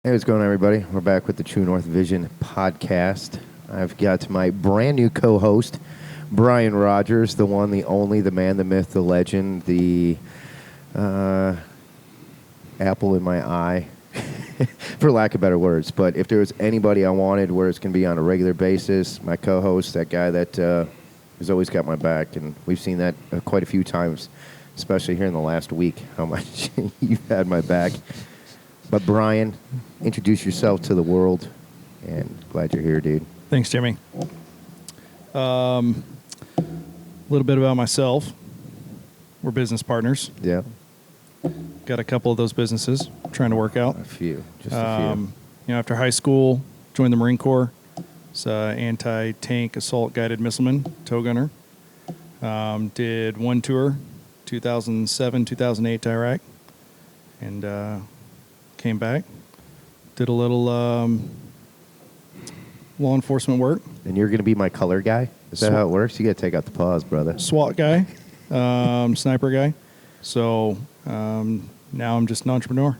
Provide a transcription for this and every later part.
Hey, what's going on, everybody? We're back with the True North Vision podcast. I've got my brand new co-host, Brian Rogers, the one, the only, the man, the myth, the legend, the apple in my eye, for lack of better words. But if there was anybody I wanted where it's going to be on a regular basis, my co-host, that guy that has always got my back, and we've seen that quite a few times, especially here in the last week, how much you've had my back. But Brian, introduce yourself to the world, and glad you're here, dude. Thanks, Jimmy. A little bit about myself. We're business partners. Yeah. Got a couple of those businesses trying to work out. A few, just a few. After high school, joined the Marine Corps. It's anti-tank assault guided missileman, tow gunner. Did one tour, 2007, 2008 to Iraq, and came back, did a little law enforcement work. And you're going to be my color guy? Is that how it works? You got to take out the pause, brother. SWAT guy, sniper guy. So now I'm just an entrepreneur.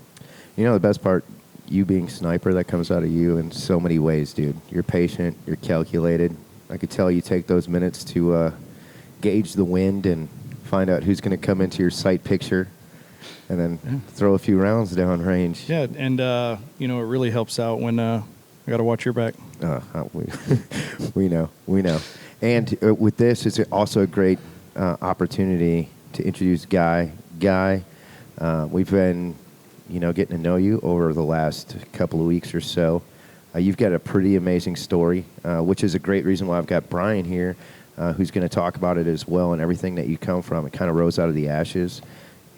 You know the best part? You being sniper, that comes out of you in so many ways, dude. You're patient. You're calculated. I could tell you take those minutes to gauge the wind and find out who's going to come into your sight picture. And then throw a few rounds down range. Yeah, and it really helps out when I got to watch your back. We know. And with this, it's also a great opportunity to introduce Guy. Guy, we've been, getting to know you over the last couple of weeks or so. You've got a pretty amazing story, which is a great reason why I've got Brian here, who's going to talk about it as well, and everything that you come from. It kind of rose out of the ashes.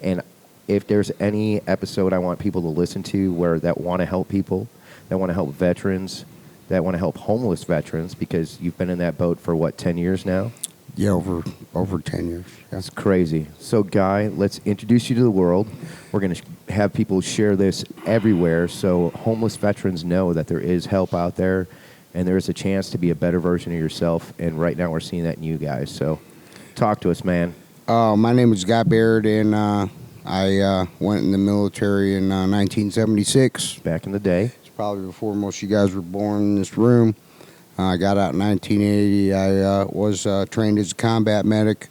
And if there's any episode I want people to listen to that want to help people, that want to help veterans, that want to help homeless veterans, because you've been in that boat for, 10 years now? Yeah, over 10 years. Yeah. That's crazy. So, Guy, let's introduce you to the world. We're going to have people share this everywhere so homeless veterans know that there is help out there and there is a chance to be a better version of yourself. And right now we're seeing that in you guys. So talk to us, man. My name is Baird, and I went in the military in 1976. Back in the day. It's probably before most of you guys were born in this room. I got out in 1980. I was trained as a combat medic.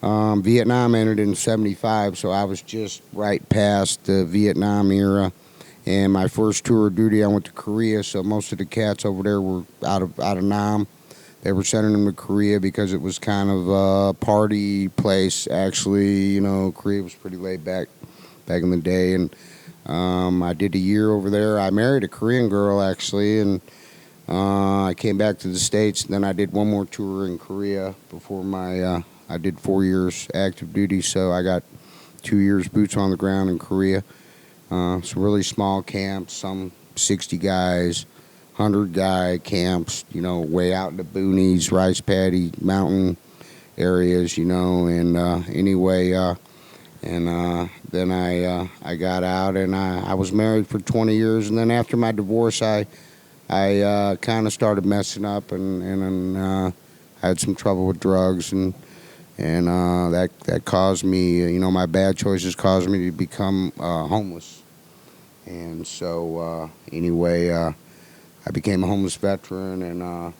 Vietnam ended in 75, so I was just right past the Vietnam era. And my first tour of duty, I went to Korea, so most of the cats over there were out of Nam. They were sending them to Korea because it was kind of a party place. Actually, Korea was pretty laid back in the day. And I did a year over there. I married a Korean girl, actually, and I came back to the States. And then I did one more tour in Korea before I did 4 years active duty. So I got 2 years boots on the ground in Korea. Some really small camps, some 60 guys. 100-guy camps, way out in the boonies, rice paddy, mountain areas, and then I got out, and I was married for 20 years, and then after my divorce, I kind of started messing up, and I had some trouble with drugs, and that caused me, my bad choices caused me to become homeless, and so I became a homeless veteran, and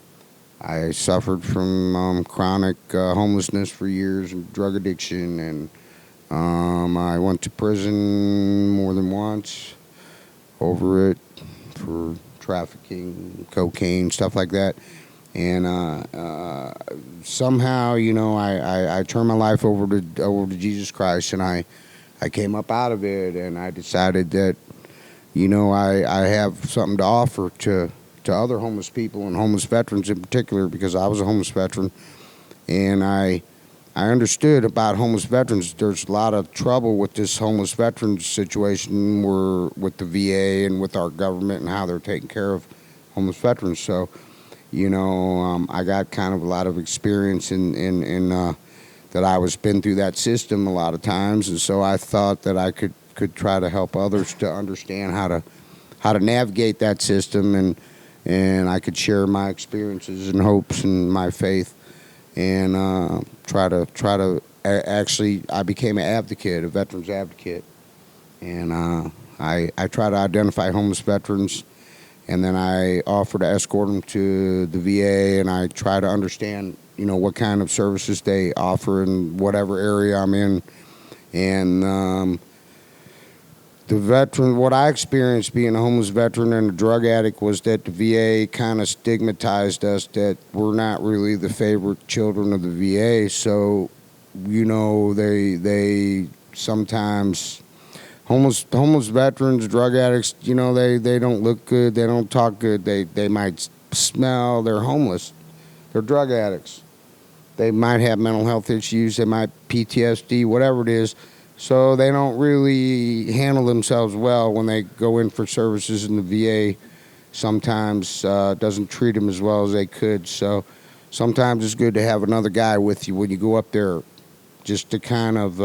I suffered from chronic homelessness for years and drug addiction, and I went to prison more than once over it for trafficking, cocaine, stuff like that. And somehow, I turned my life over to Jesus Christ, and I came up out of it, and I decided that I have something to offer to other homeless people and homeless veterans in particular, because I was a homeless veteran, and I understood about homeless veterans. There's a lot of trouble with this homeless veterans situation with the VA and with our government and how they're taking care of homeless veterans. So, I got kind of a lot of experience in that I was been through that system a lot of times, and so I thought that I could try to help others to understand how to navigate that system, and I could share my experiences and hopes and my faith, and try to actually, I became an advocate, a veterans advocate, and I try to identify homeless veterans, and then I offer to escort them to the VA, and I try to understand, what kind of services they offer in whatever area I'm in. And what I experienced being a homeless veteran and a drug addict was that the VA kind of stigmatized us, that we're not really the favorite children of the VA. So, they sometimes, homeless veterans, drug addicts, they don't look good, they don't talk good, they might smell, they're homeless, they're drug addicts. They might have mental health issues, they might PTSD, whatever it is. So they don't really handle themselves well when they go in for services in the VA. Sometimes doesn't treat them as well as they could. So sometimes it's good to have another guy with you when you go up there, just to kind of,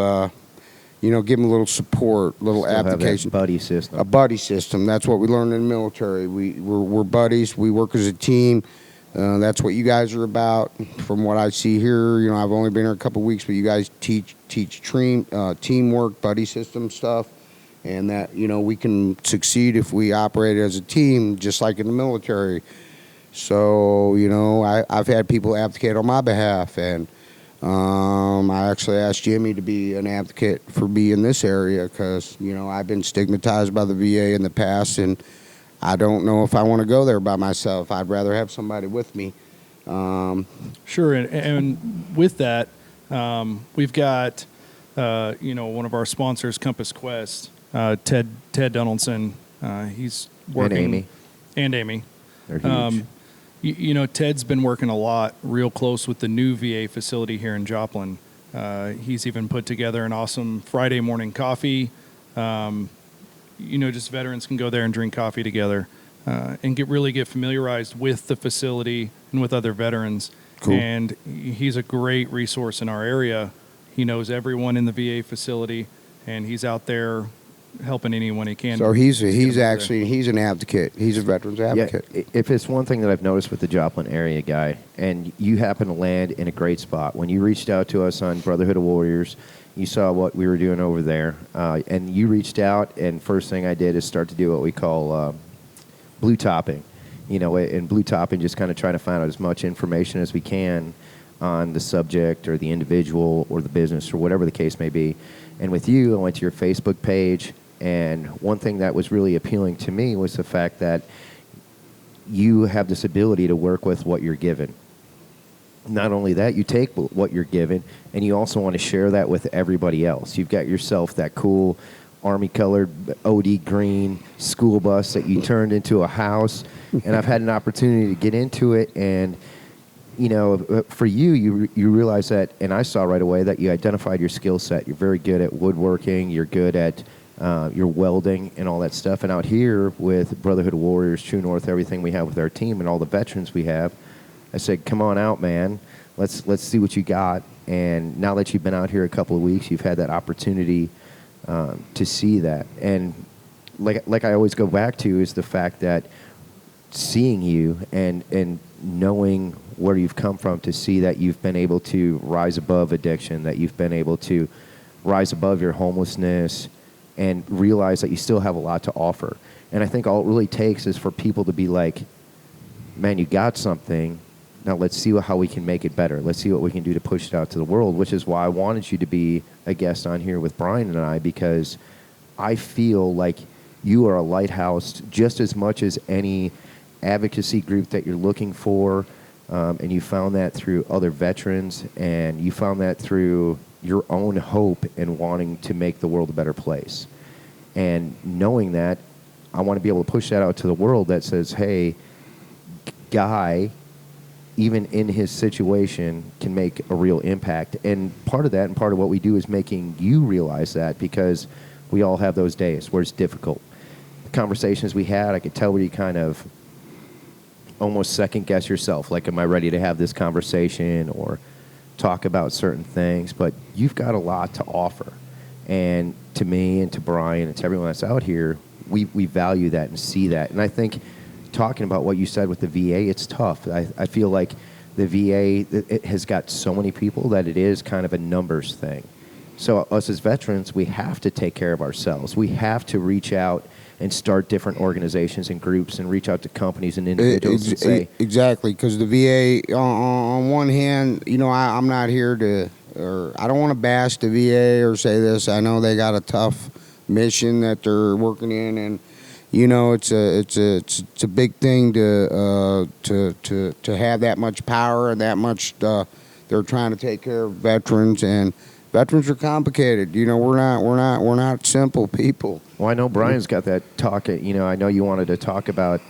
give them a little support, a little Still have that application. buddy system. A buddy system. That's what we learned in the military. We're buddies. We work as a team. That's what you guys are about. From what I see here, I've only been here a couple of weeks, but you guys teach teamwork, buddy system stuff, and that we can succeed if we operate as a team, just like in the military. So I've had people advocate on my behalf, and I actually asked Jimmy to be an advocate for me in this area because I've been stigmatized by the VA in the past, and I don't know if I want to go there by myself. I'd rather have somebody with me. Sure, and with that, we've got one of our sponsors, Compass Quest, Ted Donaldson. He's working, And Amy. and Amy. They're huge. Ted's been working a lot, real close with the new VA facility here in Joplin. He's even put together an awesome Friday morning coffee. Just veterans can go there and drink coffee together and get familiarized with the facility and with other veterans. Cool. And he's a great resource in our area. He knows everyone in the VA facility, and he's out there helping anyone he can. So he's an advocate. He's a veterans advocate. Yeah, if it's one thing that I've noticed with the Joplin area guy, and you happen to land in a great spot, when you reached out to us on Brotherhood of Warriors, you saw what we were doing over there, and you reached out, and first thing I did is start to do what we call blue topping. And blue topping, just kind of trying to find out as much information as we can on the subject or the individual or the business or whatever the case may be. And with you, I went to your Facebook page, and one thing that was really appealing to me was the fact that you have this ability to work with what you're given. Not only that, you take what you're given, and you also want to share that with everybody else. You've got yourself that cool army-colored OD green school bus that you turned into a house, and I've had an opportunity to get into it, and for you realize that, and I saw right away that you identified your skill set. You're very good at woodworking. You're good at your welding and all that stuff. And out here with Brotherhood of Warriors, True North, everything we have with our team and all the veterans we have, I said, come on out, man. Let's see what you got. And now that you've been out here a couple of weeks, you've had that opportunity to see that. And like I always go back to is the fact that seeing you and knowing where you've come from, to see that you've been able to rise above addiction, that you've been able to rise above your homelessness and realize that you still have a lot to offer. And I think all it really takes is for people to be like, man, you got something. Now let's see how we can make it better. Let's see what we can do to push it out to the world, which is why I wanted you to be a guest on here with Brian and I, because I feel like you are a lighthouse just as much as any advocacy group that you're looking for. And you found that through other veterans, and you found that through your own hope and wanting to make the world a better place. And knowing that, I want to be able to push that out to the world that says, hey, Guy, even in his situation, can make a real impact. And part of that and part of what we do is making you realize that, because we all have those days where it's difficult. The conversations we had, I could tell where you kind of almost second guess yourself, like, am I ready to have this conversation or talk about certain things? But you've got a lot to offer. And to me and to Brian and to everyone that's out here, we value that and see that. And I think talking about what you said with the VA, it's tough. I feel like the VA, it has got so many people that it is kind of a numbers thing. So us as veterans, we have to take care of ourselves. We have to reach out and start different organizations and groups and reach out to companies and individuals and say, Exactly, because the VA, on one hand, I'm not here to, or I don't want to bash the VA or say this. I know they got a tough mission that they're working in, and it's a big thing to have that much power and that much. They're trying to take care of veterans, and veterans are complicated. We're not simple people. well, I know Brian's got that talk. I know you wanted to talk about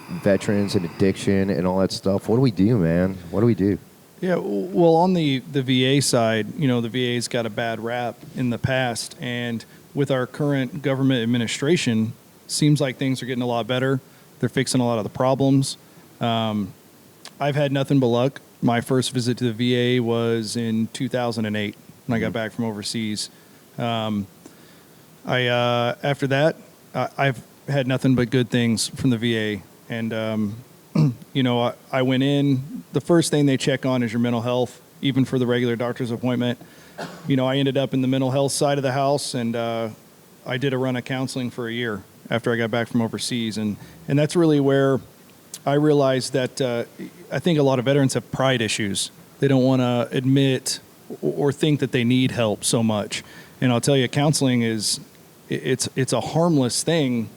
veterans and addiction and all that stuff. What do we do, man? What do we do? Yeah, well, on the VA side, the VA's got a bad rap in the past, and with our current government administration, seems like things are getting a lot better. They're fixing a lot of the problems. I've had nothing but luck. My first visit to the VA was in 2008 when I got back from overseas. After that, I've had nothing but good things from the VA. And, I went in, the first thing they check on is your mental health, even for the regular doctor's appointment. I ended up in the mental health side of the house, and I did a run of counseling for a year after I got back from overseas. And that's really where I realized that I think a lot of veterans have pride issues. They don't want to admit or think that they need help so much. And I'll tell you, counseling it's a harmless thing.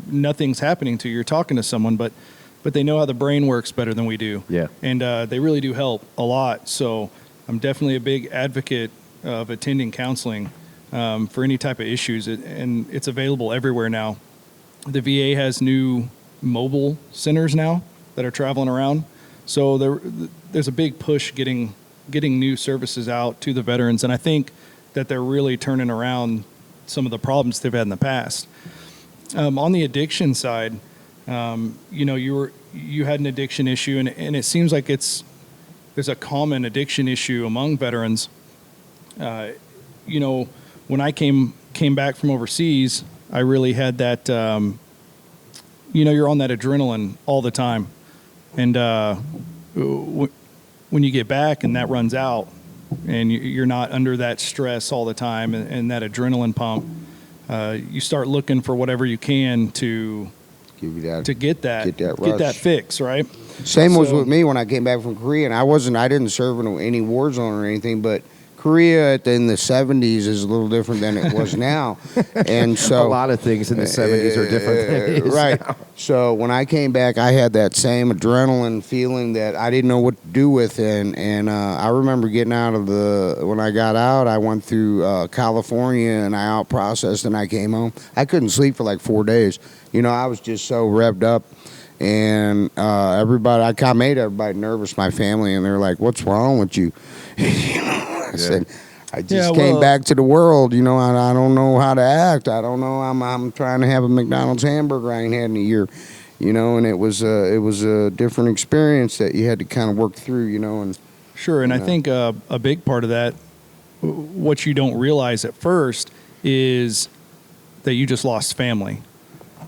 Nothing's happening to you. You're talking to someone, but they know how the brain works better than we do. Yeah. And they really do help a lot. So I'm definitely a big advocate of attending counseling for any type of issues. And it's available everywhere now. The VA has new mobile centers now that are traveling around. So there's a big push getting new services out to the veterans. And I think that they're really turning around some of the problems they've had in the past. On the addiction side, you had an addiction issue, and it seems like there's a common addiction issue among veterans. When I came back from overseas, I really had that. You're on that adrenaline all the time, and when you get back and that runs out, and you're not under that stress all the time and that adrenaline pump, you start looking for whatever you can to Give you that, to get rush. that fix, right? Same was with me when I came back from Korea, and I didn't serve in any war zone or anything, but Korea in the 70s is a little different than it was now. And so a lot of things in the 70s are different than it is right now. So when I came back, I had that same adrenaline feeling that I didn't know what to do with it. And I remember getting out of when I got out, I went through California, and I out processed, and I came home. I couldn't sleep for like 4 days. I was just so revved up. And I made everybody nervous, my family, and they're like, "What's wrong with you?" I said, "I just came back to the world. I don't know how to act. I don't know. I'm trying to have a McDonald's hamburger I ain't had in a year, And it was a different experience that you had to kind of work through, And Sure, and I think a big part of that, what you don't realize at first, is that you just lost family.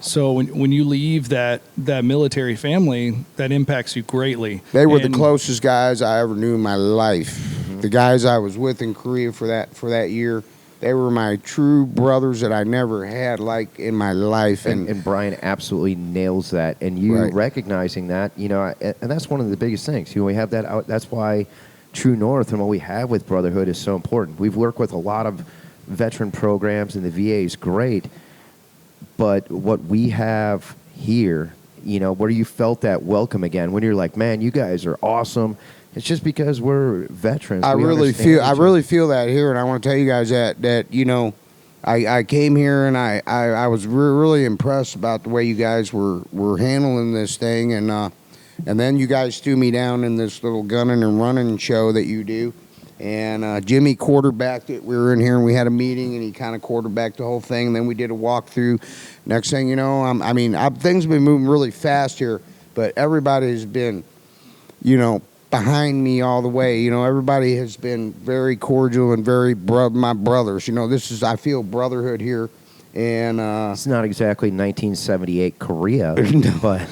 So when you leave that military family, that impacts you greatly. They were the closest guys I ever knew in my life. Mm-hmm. The guys I was with in Korea for that year, they were my true brothers that I never had in my life. And Brian absolutely nails that. And you recognizing that, and that's one of the biggest things. We have that out. That's why True North and what we have with Brotherhood is so important. We've worked with a lot of veteran programs, and the VA is great. But what we have here, where you felt that welcome again, when you're like, man, you guys are awesome. It's just because we're veterans. I really feel that here, and I want to tell you guys that I came here and I was really impressed about the way you guys were handling this thing, and then you guys threw me down in this little gunning and running show that you do. And Jimmy quarterbacked it. We were in here and we had a meeting, and he kind of quarterbacked the whole thing. And then we did a walkthrough. Next thing you know, things have been moving really fast here, but everybody has been, behind me all the way. Everybody has been very cordial and very my brothers. I feel brotherhood here, And It's not exactly 1978 Korea, but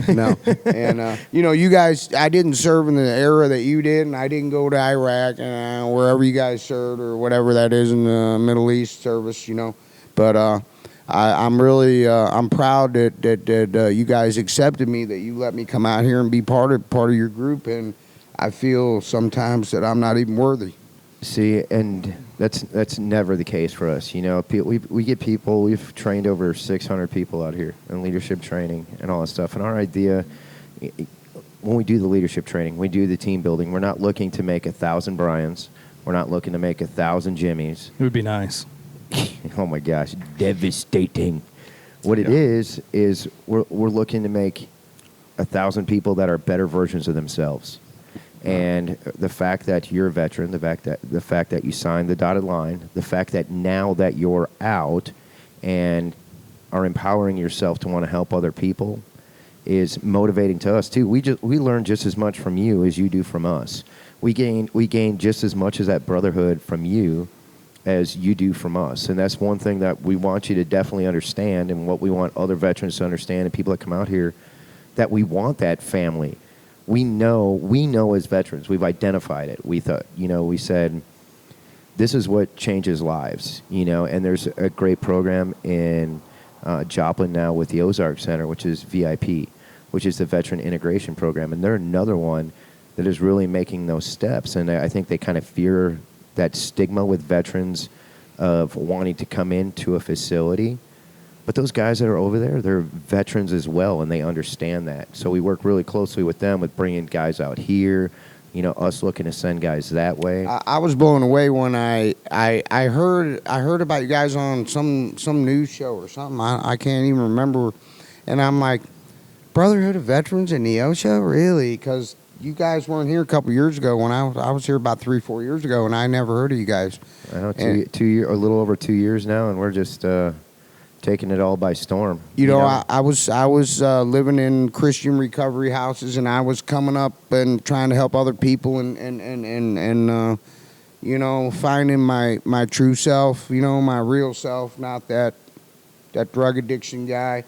no. And, you guys, I didn't serve in the era that you did, and I didn't go to Iraq and wherever you guys served or whatever that is in the Middle East service, But I'm really I'm proud that you guys accepted me, that you let me come out here and be part of your group, and I feel sometimes that I'm not even worthy. see, and that's never the case for us. We get people. We've trained over 600 people out here in leadership training and all that stuff. And our idea, when we do the leadership training, we do the team building. We're not looking to make 1,000 Brians. We're not looking to make 1,000 Jimmys. It would be nice. Oh my gosh, devastating. What it is we're looking to make 1,000 people that are better versions of themselves. And the fact that you're a veteran, the fact that you signed the dotted line, the fact that now that you're out and are empowering yourself to want to help other people is motivating to us too. We learn just as much from you as you do from us. We gain just as much as that brotherhood from you as you do from us. And that's one thing that we want you to definitely understand, and what we want other veterans to understand and people that come out here, that we want that family. We know as veterans, we've identified it. We thought, we said, this is what changes lives, and there's a great program in Joplin now with the Ozark Center, which is VIP, which is the Veteran Integration Program. And they're another one that is really making those steps. And I think they kind of fear that stigma with veterans of wanting to come into a facility. But those guys that are over there, they're veterans as well, and they understand that. So we work really closely with them with bringing guys out here, us looking to send guys that way. I was blown away when I heard about you guys on some news show or something. I can't even remember. And I'm like, Brotherhood of Veterans in Neosho? Really? Because you guys weren't here a couple years ago when I was here about 3-4 years ago, and I never heard of you guys. I know, a little over 2 years now, and we're just taking it all by storm. I was living in Christian recovery houses, and I was coming up and trying to help other people and finding my true self, my real self, not that drug addiction guy,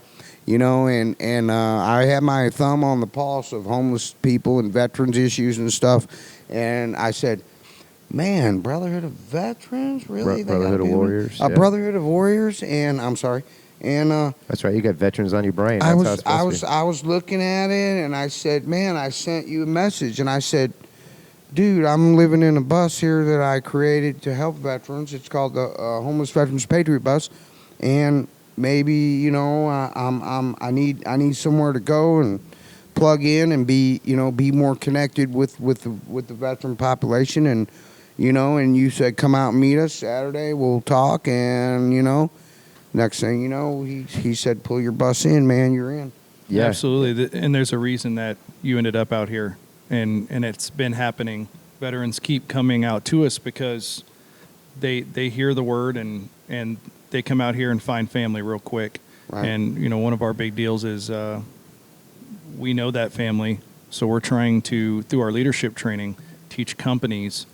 and I had my thumb on the pulse of homeless people and veterans issues and stuff, and I said, man, Brotherhood of Veterans, really? Brotherhood of Warriors. Brotherhood of Warriors, and I'm sorry, and that's right. You got veterans on your brain. I was looking at it, and I said, man, I sent you a message, and I said, dude, I'm living in a bus here that I created to help veterans. It's called the Homeless Veterans Patriot Bus, and maybe I need somewhere to go and plug in and be more connected with the veteran population, and you said come out and meet us Saturday, we'll talk, and next thing you know, he said pull your bus in, man, you're in. Yeah, absolutely. And there's a reason that you ended up out here, and it's been happening. Veterans keep coming out to us because they hear the word and they come out here and find family real quick. Right. And one of our big deals is we know that family, so we're trying to, through our leadership training, teach companies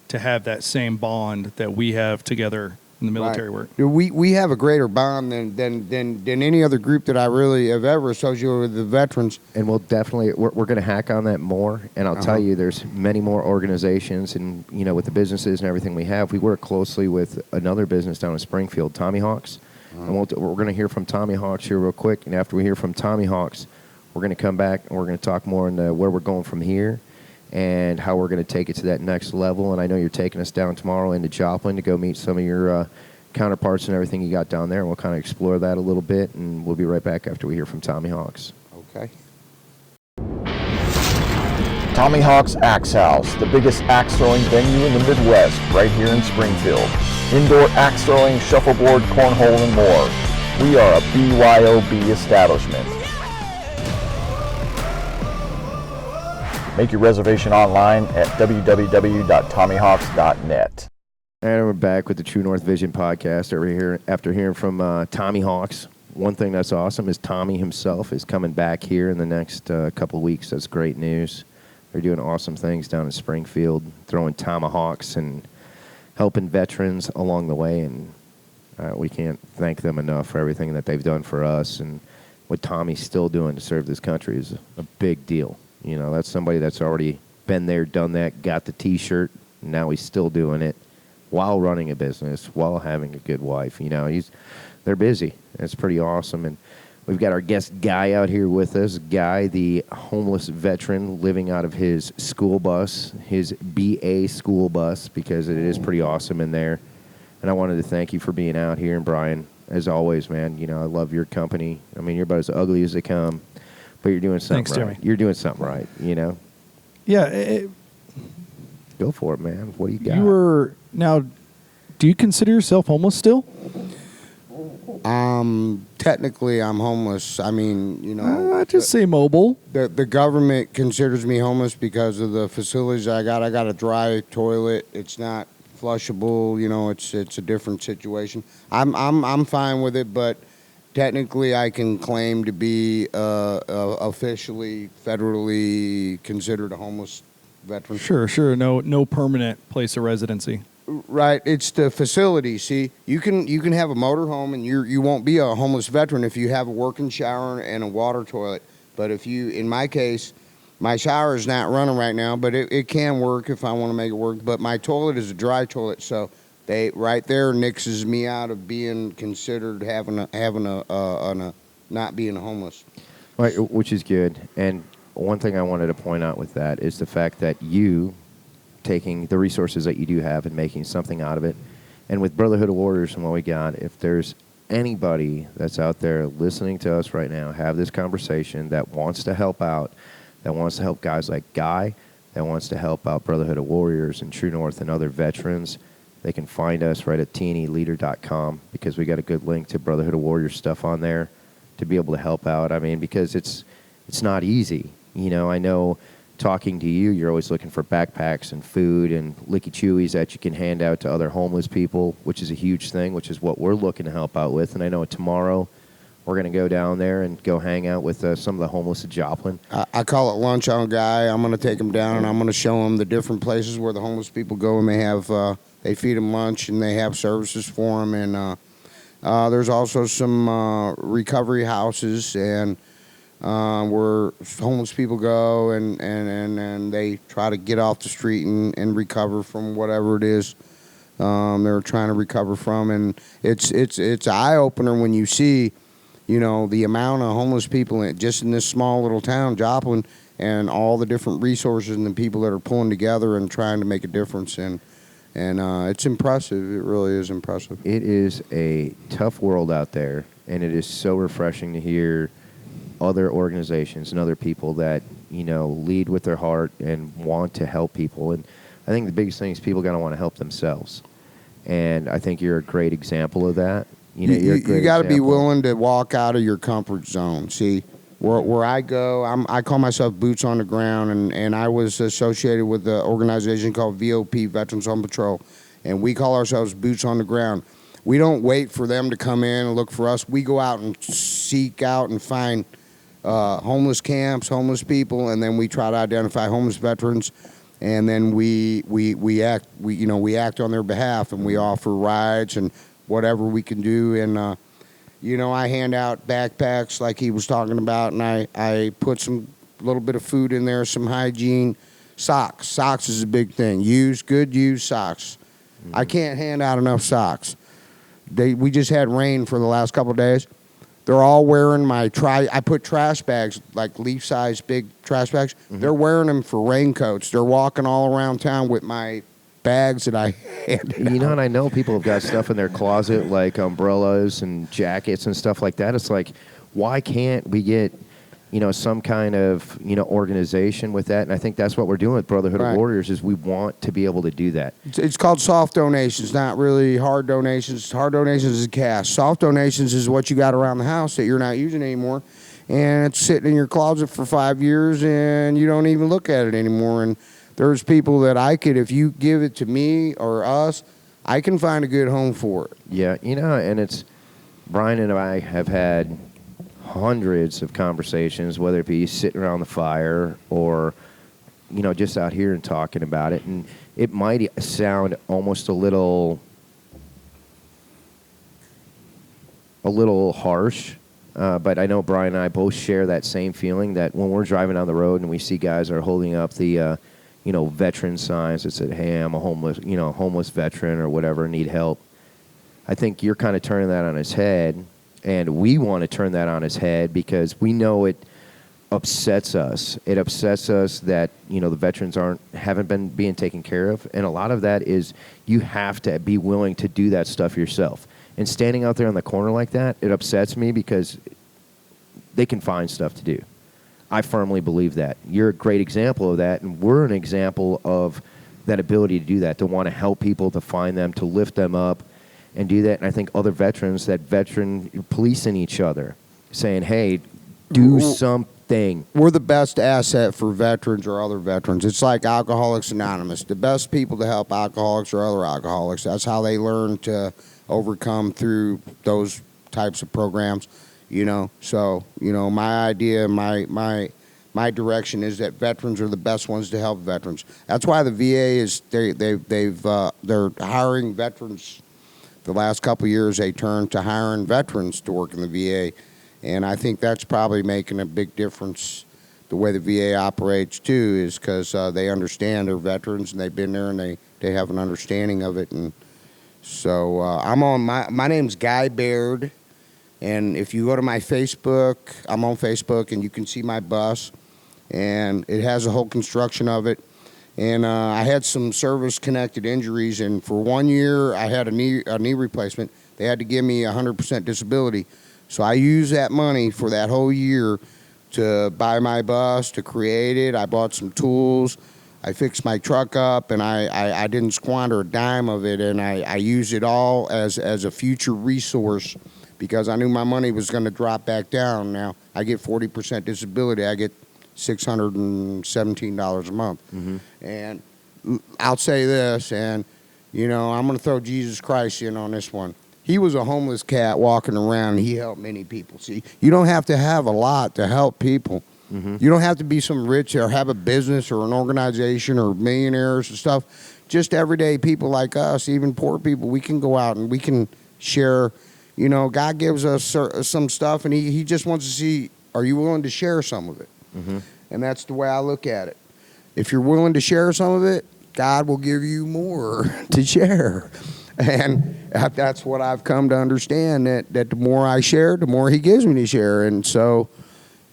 to have that same bond that we have together in the military work. We have a greater bond than any other group that I really have ever associated with the veterans. And we'll definitely, we're going to hack on that more. And I'll tell you, there's many more organizations, and with the businesses and everything we have, we work closely with another business down in Springfield, Tommy Hawks. And we're going to hear from Tommy Hawks here real quick. And after we hear from Tommy Hawks, we're going to come back and we're going to talk more into where we're going from here and how we're going to take it to that next level. And I know you're taking us down tomorrow into Joplin to go meet some of your counterparts and everything you got down there. And we'll kind of explore that a little bit. And we'll be right back after we hear from Tommy Hawks. Okay. Tommy Hawk's Axe House, the biggest axe throwing venue in the Midwest, right here in Springfield. Indoor axe throwing, shuffleboard, cornhole, and more. We are a BYOB establishment. Make your reservation online at www.tommyhawks.net. And we're back with the True North Vision podcast over here after hearing from Tommy Hawks. One thing that's awesome is Tommy himself is coming back here in the next couple of weeks. That's great news. They're doing awesome things down in Springfield, throwing tomahawks and helping veterans along the way. And We can't thank them enough for everything that they've done for us, and what Tommy's still doing to serve this country is a big deal. You know, that's somebody that's already been there, done that, got the T-shirt, and now he's still doing it while running a business, while having a good wife. You know, they're busy. It's pretty awesome. And we've got our guest Guy out here with us. Guy, the homeless veteran living out of his school bus, his BA school bus, because it is pretty awesome in there. And I wanted to thank you for being out here. And Brian, as always, man, you know, I love your company. I mean, you're about as ugly as they come, but you're doing something Thanks, right. Jimmy. You're doing something right, you know? Yeah. Go for it, man. What do you got? Now, do you consider yourself homeless still? Technically, I'm homeless. I mean, you know, I'd just say mobile. the government considers me homeless because of the facilities I got. I got a dry toilet. It's not flushable. You know, it's a different situation. I'm fine with it, but technically, I can claim to be officially, federally considered a homeless veteran. Sure. No permanent place of residency. Right, it's the facility. See, you can have a motor home and you won't be a homeless veteran if you have a working shower and a water toilet. But if you, in my case, my shower is not running right now, but it can work if I want to make it work. But my toilet is a dry toilet, so they right there nixes me out of being considered having a not being homeless. Right, which is good. And one thing I wanted to point out with that is the fact that you taking the resources that you do have and making something out of it. And with Brotherhood of Warriors and what we got, if there's anybody that's out there listening to us right now, have this conversation that wants to help out, that wants to help guys like Guy, that wants to help out Brotherhood of Warriors and True North and other veterans, they can find us right at tneleader.com, because we got a good link to Brotherhood of Warriors stuff on there to be able to help out. I mean, because it's not easy. You know, I know talking to you, you're always looking for backpacks and food and licky chewies that you can hand out to other homeless people, which is a huge thing, which is what we're looking to help out with. And I know tomorrow we're going to go down there and go hang out with some of the homeless at Joplin. I call it lunch on Guy. I'm going to take them down and I'm going to show them the different places where the homeless people go, and they feed them lunch and they have services for them. And there's also some recovery houses and where homeless people go and they try to get off the street and recover from whatever it is they're trying to recover from. And it's an eye opener when you see, you know, the amount of homeless people just in this small little town, Joplin, and all the different resources and the people that are pulling together and trying to make a difference. And it's impressive. It really is impressive. It is a tough world out there, and it is so refreshing to hear other organizations and other people that, you know, lead with their heart and want to help people. And I think the biggest thing is people got to want to help themselves. And I think you're a great example of that. You know, you got to be willing to walk out of your comfort zone. See, where I go, I call myself boots on the ground, and I was associated with the organization called VOP, Veterans on Patrol, and we call ourselves boots on the ground. We don't wait for them to come in and look for us. We go out and seek out and find homeless camps, homeless people, and then we try to identify homeless veterans, and then we act on their behalf, and we offer rides and whatever we can do. And I hand out backpacks like he was talking about, and I put some little bit of food in there, some hygiene, socks is a big thing. Good used socks. Mm-hmm. I can't hand out enough socks. We just had rain for the last couple of days. They're all wearing I put trash bags, like leaf-size big trash bags. Mm-hmm. They're wearing them for raincoats. They're walking all around town with my bags that I handed out. You know, and I know people have got stuff in their closet like umbrellas and jackets and stuff like that. It's like, why can't we get, you know, some kind of, you know, organization with that? And I think that's what we're doing with Brotherhood of Warriors, is we want to be able to do that. It's called soft donations, not really hard donations. Hard donations is cash. Soft donations is what you got around the house that you're not using anymore, and it's sitting in your closet for 5 years, and you don't even look at it anymore. And there's people that if you give it to me or us, I can find a good home for it. Yeah, you know, and it's, Brian and I have had hundreds of conversations, whether it be sitting around the fire or, you know, just out here and talking about it. And it might sound almost a little a little harsh, but I know Brian and I both share that same feeling that when we're driving down the road and we see guys are holding up the, veteran signs that said, "Hey, I'm a homeless veteran or whatever, need help." I think you're kind of turning that on its head, and we want to turn that on its head because we know it upsets us. It upsets us that the veterans haven't been being taken care of, and a lot of that is you have to be willing to do that stuff yourself. And standing out there on the corner like that, it upsets me because they can find stuff to do. I firmly believe that. You're a great example of that, and we're an example of that ability to do that, to want to help people, to find them, to lift them up, and do that. And I think other veterans, that veteran policing each other, saying, "Hey, do something." We're the best asset for veterans or other veterans. It's like Alcoholics Anonymous. The best people to help alcoholics or other alcoholics. That's how they learn to overcome through those types of programs. So my idea, my direction is that veterans are the best ones to help veterans. That's why the VA is they're hiring veterans. The last couple of years, they turned to hiring veterans to work in the VA, and I think that's probably making a big difference. The way the VA operates too is because they understand they're veterans and they've been there and they have an understanding of it. And so I'm on my name's Guy Baird. And if you go to my Facebook, I'm on Facebook, and you can see my bus. And it has a whole construction of it. And I had some service-connected injuries, and for 1 year, I had a knee replacement. They had to give me 100% disability. So I used that money for that whole year to buy my bus, to create it. I bought some tools. I fixed my truck up, and I didn't squander a dime of it, and I used it all as a future resource because I knew my money was going to drop back down. Now, I get 40% disability. I get $617 a month. Mm-hmm. And I'll say this, and, I'm going to throw Jesus Christ in on this one. He was a homeless cat walking around, and he helped many people. See, you don't have to have a lot to help people. Mm-hmm. You don't have to be some rich or have a business or an organization or millionaires and stuff. Just everyday people like us, even poor people, we can go out and we can share. God gives us some stuff, and he just wants to see, are you willing to share some of it? Mm-hmm. And that's the way I look at it. If you're willing to share some of it, God will give you more to share. And that's what I've come to understand, that the more I share, the more he gives me to share. And so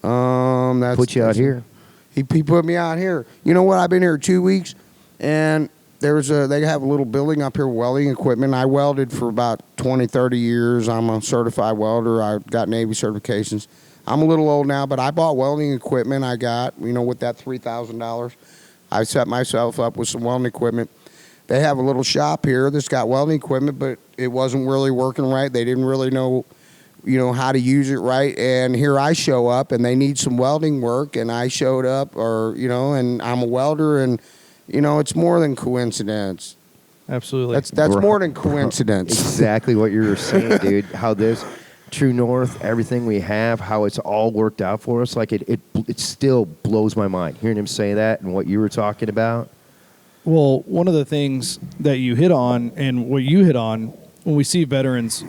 that's put you out here. He put me out here. You know what? I've been here 2 weeks, and they have a little building up here, welding equipment. I welded for about 20, 30 years. I'm a certified welder. I got Navy certifications. I'm a little old now, but I bought welding equipment. I got, with that $3,000, I set myself up with some welding equipment. They have a little shop here that's got welding equipment, but it wasn't really working right. They didn't really know, how to use it right. And here I show up, and they need some welding work, and I showed up, and I'm a welder, and, it's more than coincidence. Absolutely. That's more than coincidence. Exactly what you were saying, dude. How this True North, everything we have, how it's all worked out for us, like it still blows my mind hearing him say that and what you were talking about. Well, one of the things that you hit on and what you hit on when we see veterans,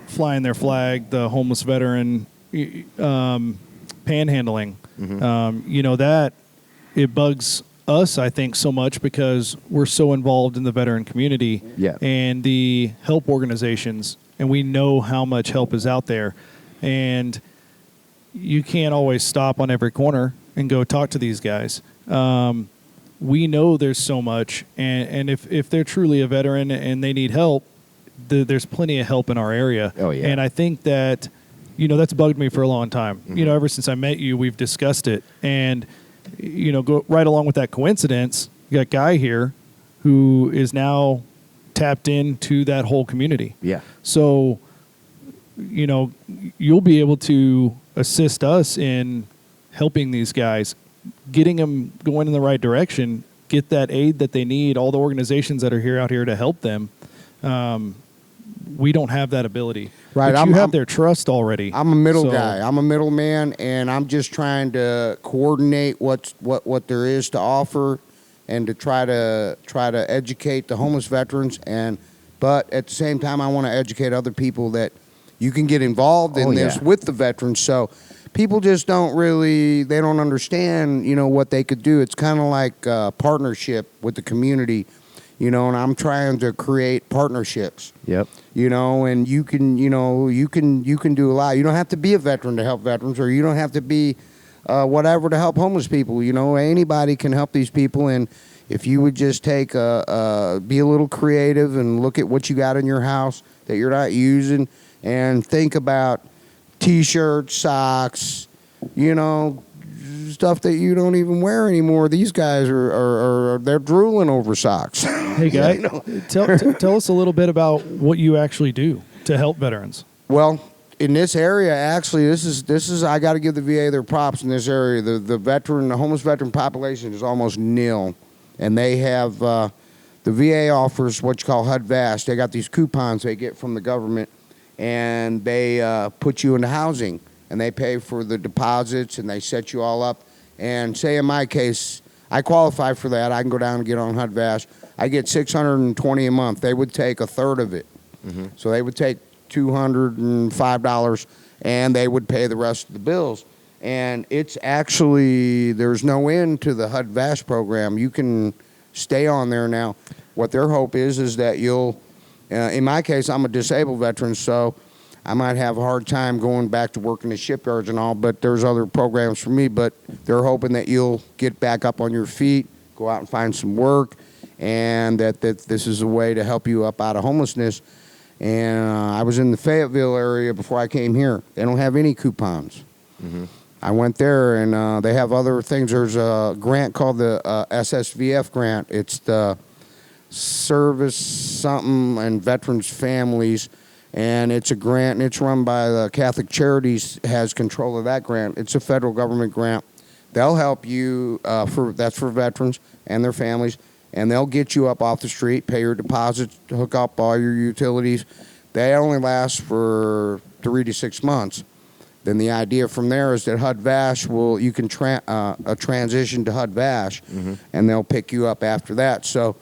flying their flag, the homeless veteran, panhandling, mm-hmm. That it bugs us, I think, so much because we're so involved in the veteran community and the help organizations, and we know how much help is out there. And you can't always stop on every corner and go talk to these guys. We know there's so much, and if they're truly a veteran and they need help, there's plenty of help in our area. Oh, yeah. And I think that, that's bugged me for a long time. Mm-hmm. Ever since I met you, we've discussed it. And, go right along with that coincidence, you got Guy here who is now tapped into that whole community. Yeah. So, you'll be able to assist us in helping these guys, getting them going in the right direction, get that aid that they need, all the organizations that are out here to help them. We don't have that ability. Right. But you have their trust already. I'm a middle guy. I'm a middleman, and I'm just trying to coordinate what there is to offer and to try to educate the homeless veterans. But at the same time, I want to educate other people that, you can get involved in this with the veterans. So people just don't understand, what they could do. It's kind of like a partnership with the community, and I'm trying to create partnerships. Yep. And you can do a lot. You don't have to be a veteran to help veterans, or you don't have to be whatever to help homeless people. Anybody can help these people. And if you would just be a little creative and look at what you got in your house that you're not using, and think about T-shirts, socks, stuff that you don't even wear anymore. These guys they're drooling over socks. Hey, Guy, tell us a little bit about what you actually do to help veterans. Well, in this area, actually, this is I got to give the VA their props in this area. The homeless veteran population is almost nil, and they have the VA offers what you call HUD VASH. They got these coupons they get from the government, and they put you into housing, and they pay for the deposits, and they set you all up. And say in my case, I qualify for that. I can go down and get on HUD VASH. I get $620 a month. They would take a third of it. Mm-hmm. So they would take $205, and they would pay the rest of the bills. And it's actually, there's no end to the HUD VASH program. You can stay on there now. What their hope is that you'll, in my case, I'm a disabled veteran, so I might have a hard time going back to working the shipyards and all, but there's other programs for me. But they're hoping that you'll get back up on your feet, go out and find some work, and that this is a way to help you up out of homelessness. And I was in the Fayetteville area before I came here. They don't have any coupons. Mm-hmm. I went there, and they have other things. There's a grant called the SSVF grant. It's the Service Something and Veterans Families, and it's a grant, and it's run by the Catholic Charities, has control of that grant. It's a federal government grant. They'll help you, that's for veterans and their families, and they'll get you up off the street, pay your deposits, hook up all your utilities. They only last for 3 to 6 months. Then the idea from there is that HUD VASH you can transition to HUD VASH, mm-hmm. and they'll pick you up after that. So,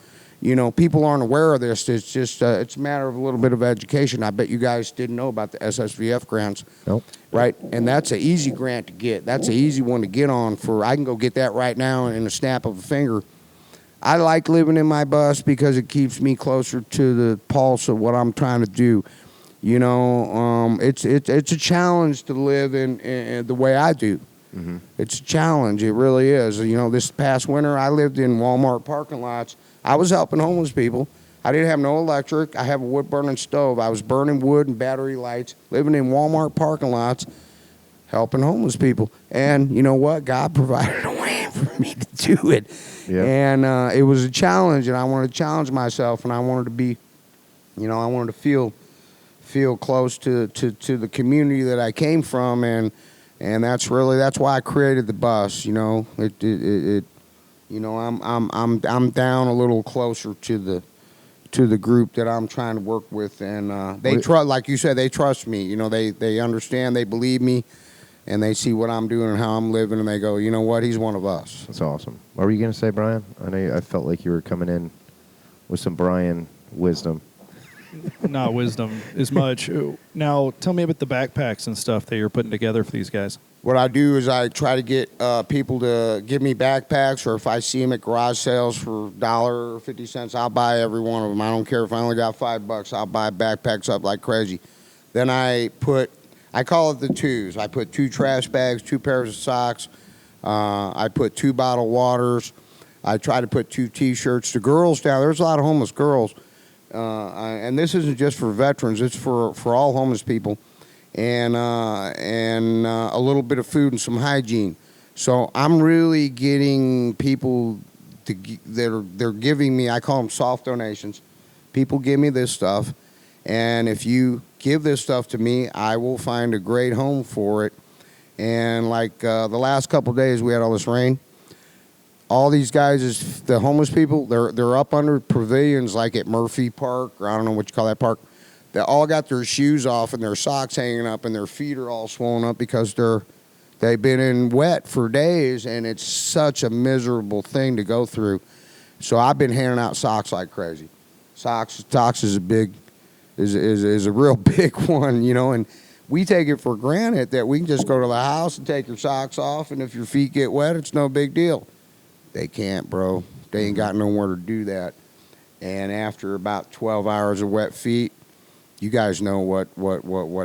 people aren't aware of this. It's just it's a matter of a little bit of education. I bet you guys didn't know about the SSVF grants. Nope. Right? And that's an easy grant to get. That's an easy one to get on. I can go get that right now in a snap of a finger. I like living in my bus because it keeps me closer to the pulse of what I'm trying to do. It's a challenge to live in the way I do. Mm-hmm. It's a challenge. It really is. This past winter, I lived in Walmart parking lots. I was helping homeless people. I didn't have no electric. I have a wood-burning stove. I was burning wood and battery lights, living in Walmart parking lots, helping homeless people. And you know what? God provided a way for me to do it. Yep. And it was a challenge, and I wanted to challenge myself, and I wanted to be, I wanted to feel close to the community that I came from, and that's why I created the bus. I'm down a little closer to the group that I'm trying to work with, and they trust, like you said, they trust me. They understand, they believe me, and they see what I'm doing and how I'm living, and they go, you know what, he's one of us. That's awesome. What were you going to say, Brian? I felt like you were coming in with some Brian wisdom. Not wisdom as much. Now, tell me about the backpacks and stuff that you're putting together for these guys. What I do is I try to get people to give me backpacks, or if I see them at garage sales for $1 or 50 cents, I'll buy every one of them. I don't care if I only got $5. I'll buy backpacks up like crazy. Then I call it the twos. I put 2 trash bags, 2 pairs of socks. I put 2 bottled waters. I try to put 2 T-shirts. The girls down there's a lot of homeless girls. And this isn't just for veterans; it's for all homeless people, and a little bit of food and some hygiene. So I'm really getting people they're giving me. I call them soft donations. People give me this stuff, and if you give this stuff to me, I will find a great home for it. And like the last couple of days, we had all this rain. All these guys, the homeless people, they're up under pavilions like at Murphy Park, or I don't know what you call that park. They all got their shoes off and their socks hanging up, and their feet are all swollen up because they've been in wet for days, and it's such a miserable thing to go through. So I've been handing out socks like crazy. Socks is a big is a real big one, you know, and we take it for granted that we can just go to the house and take your socks off, and if your feet get wet, it's no big deal. They can't, bro. They ain't got nowhere to do that. And after about 12 hours of wet feet, you guys know what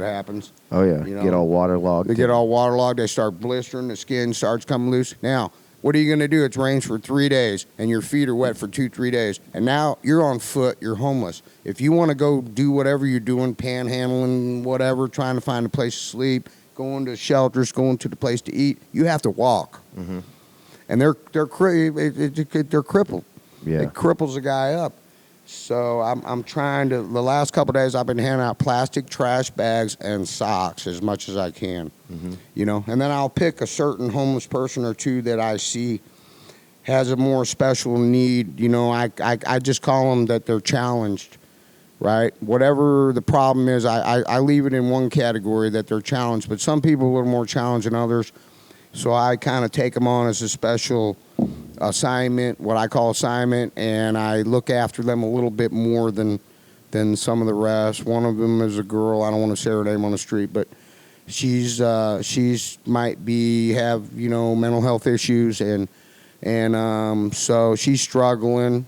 happens. Oh, yeah. You know, Get all waterlogged. They get all waterlogged. They start blistering. The skin starts coming loose. Now, what are you going to do? It's rains for 3 days, and your feet are wet for 2-3 days. And now you're on foot. You're homeless. If you want to go do whatever you're doing, panhandling, whatever, trying to find a place to sleep, going to shelters, going to the place to eat, you have to walk. Mm-hmm. And they're crippled. Yeah. It cripples a guy up. So I'm trying to, the last couple of days I've been handing out plastic trash bags and socks as much as I can, you know, and then I'll pick a certain homeless person or two that I see has a more special need. You know, I just call them that they're challenged, right? Whatever the problem is, I leave it in one category that they're challenged, but some people are a little more challenged than others. So I kind of take them on as a special assignment, what I call assignment, and I look after them a little bit more than some of the rest. One of them is a girl. I don't want to say her name on the street, but she's might be have, you know, mental health issues, and so she's struggling